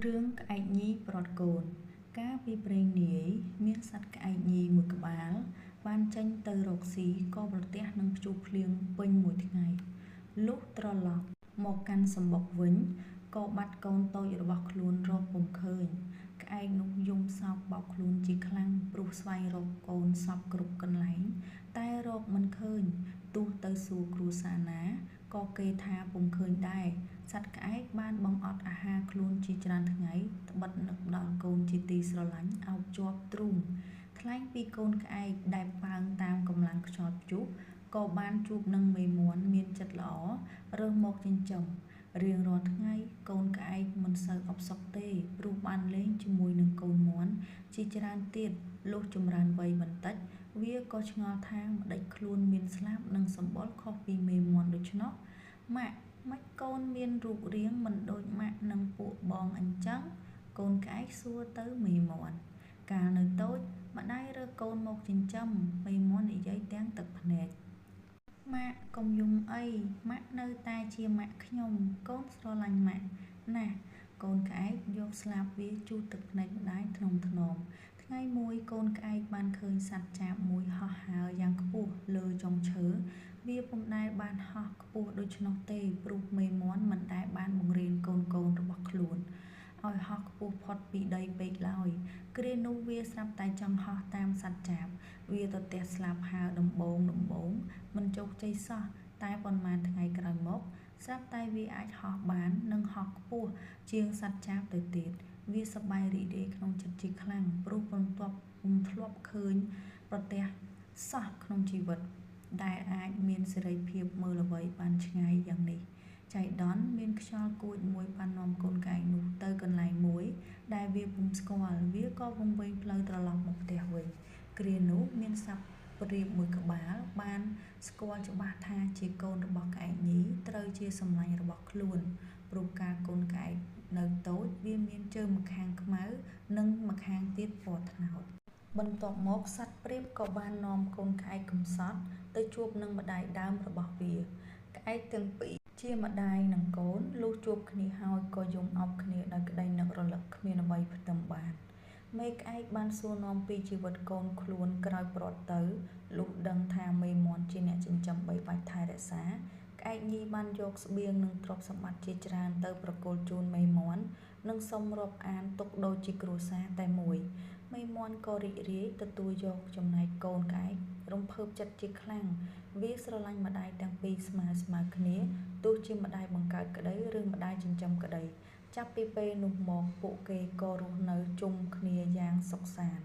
រឿងក្អែកញីប្រត់កូនកាលពីព្រេងនាយមានសត្វក្អែកញីមួយក្បាលបានចេញទៅរកស៊ីក៏ប្រទះនឹងព្យុះភ្លៀងពេញមួយថ្ងៃលុះត្រឡប់មកកាន់សំបុកវិញក៏បាត់កូនតូចរបស់ខ្លួនរកពុំឃើញក្អែកនោះយំសោកបោកខ្លួនជាខ្លាំងព្រោះស្វែងរកកូនសពគ្រប់កន្លែងតែរកមិនឃើញទោះទៅសួរគ្រួសារណាក៏គេថាពុំឃើញដែរសត្វក្អែកបានបង្អត់អាហារខ្លួនជាច្រើនថ្ងៃត្បិតនឹកដល់កូនជាទីស្រឡាញ់អោបជាប់ទ្រូងថ្លែងពីកូនក្អែកដែលប៉ើងតាមកម្លាំងខ្យល់ព្យុះក៏បានជួបនឹងមេមាន់មានចិត្តល្អរើសមកចិញ្ចឹមរៀងរាល់ថ្ងៃកូនក្អែកមិនសូវអផ្សុកទេព្រោះបានលេងជាមួយនឹងកូនមាន់ជាច្រើនទៀតលុះចម្រើនវ័យបន្តិចវាក៏ឆ្ងល់ថាម្ដេចខ្លួនមានស្លាបនិងសម្បុរខុសពីមេមាន់ដូច្នោះម៉ាក់ម៉េចកូនមានរូបរាងមិនដូចម៉ាក់និងពួកបងអញ្ចឹងកូនក្អែកសួរទៅមេមាន់កាលនៅតូចម្ដាយរើសកូនមកចិញ្ចឹមមេមាន់និយាយទាំងទឹកភ្នែកម៉ាក់កុំយំអីម៉ាក់នៅតែជាម៉ាក់ខ្ញុំកូនស្រឡាញ់ម៉ាក់ណាស់កូនក្អែកយកស្លាបវាជូតទឹកភ្នែកម្ដាយថ្នមថ្ងៃមួយកូនក្អែកបានឃើញសត្វចាបមួយហោះហើរយ៉ាងខ្ពស់លើចុងឈើវាពុំដែលបានហោះខ្ពស់ដូច្នោះទេព្រោះមេមាន់មិនដែលបានបង្រៀនកូនរបស់ខ្លួនឲ្យហោះខ្ពស់ផុតពីដីពេកឡើយគ្រានោះវាស្រាប់តែចង់ហោះតាមសត្វចាបវាទៅទះស្លាបហើរដំបងមិនជោគជ័យសោះតែប៉ុន្មានថ្ងៃក្រោយមកស្រាប់តែវាអាចហោះបាននិងហោះខ្ពស់ជាងសត្វចាបទៅទៀតវាសប្បាយរីករាយក្នុងចិត្តជាខ្លាំងព្រោះពុំធ្លាប់ឃើញប្រទះសោះក្នុងជីវិតដែលអាចមានសេរីភាពមើលអ្វីបានឆ្ងាយយ៉ាងនេះចៃដន្យមានខ្យល់គួចមួយបាននាំកូនក្អែកនោះទៅកន្លែងមួយដែលវាពុំស្គាល់វាក៏វង្វេងផ្លូវត្រឡប់មកផ្ទះវិញគ្រានោះមានសត្វព្រាបមួយក្បាលបានស្គាល់ច្បាស់ថាជាកូនរបស់ក្អែកញីត្រូវជាសម្លាញ់របស់ខ្លួនព្រោះការកូនក្អែកនៅតូចវាមានជើងម្ខាងខ្មៅនិងម្ខាងទៀតពណ៌ត្នោតបន្ទាប់មកសត្វព្រាបក៏បាននាំកូនក្អែកកំសត់ទៅជួបនឹងម្ដាយដើមរបស់វាក្អែកទាំងពីរជាម្ដាយនិងកូនលុះជួបគ្នាហើយក៏យំអប់គ្នាដោយក្តីនឹករលឹកគ្មានអ្វីផ្ទឹមបានមេក្អែកបានសួរនាំពីជីវិតកូនខ្លួនក្រោយប្រត់ទៅលុះដឹងថាមេមាន់ជាអ្នកចិញ្ចឹមបីបាច់ថែរក្សាក្អែកញីបានយកស្បៀងនិងទ្រព្យសម្បត្តិជាច្រើនទៅប្រគល់ជូនមេមាន់និងសុំរាប់អានទុកដូចជាគ្រួសារតែមួយមេមាន់ក៏រីករាយទទួលយកចំណែកកូនក្អែករំភើបចិត្តជាខ្លាំងវាស្រឡាញ់ម្ដាយទាំងពីរស្មើគ្នាទោះជាម្ដាយបង្កើតក្តីឬម្ដាយចិញ្ចឹមក្តីចាប់ពីពេលនោះមកពួកគេក៏រស់នៅជុំគ្នាយ៉ាងសុខសាន្ត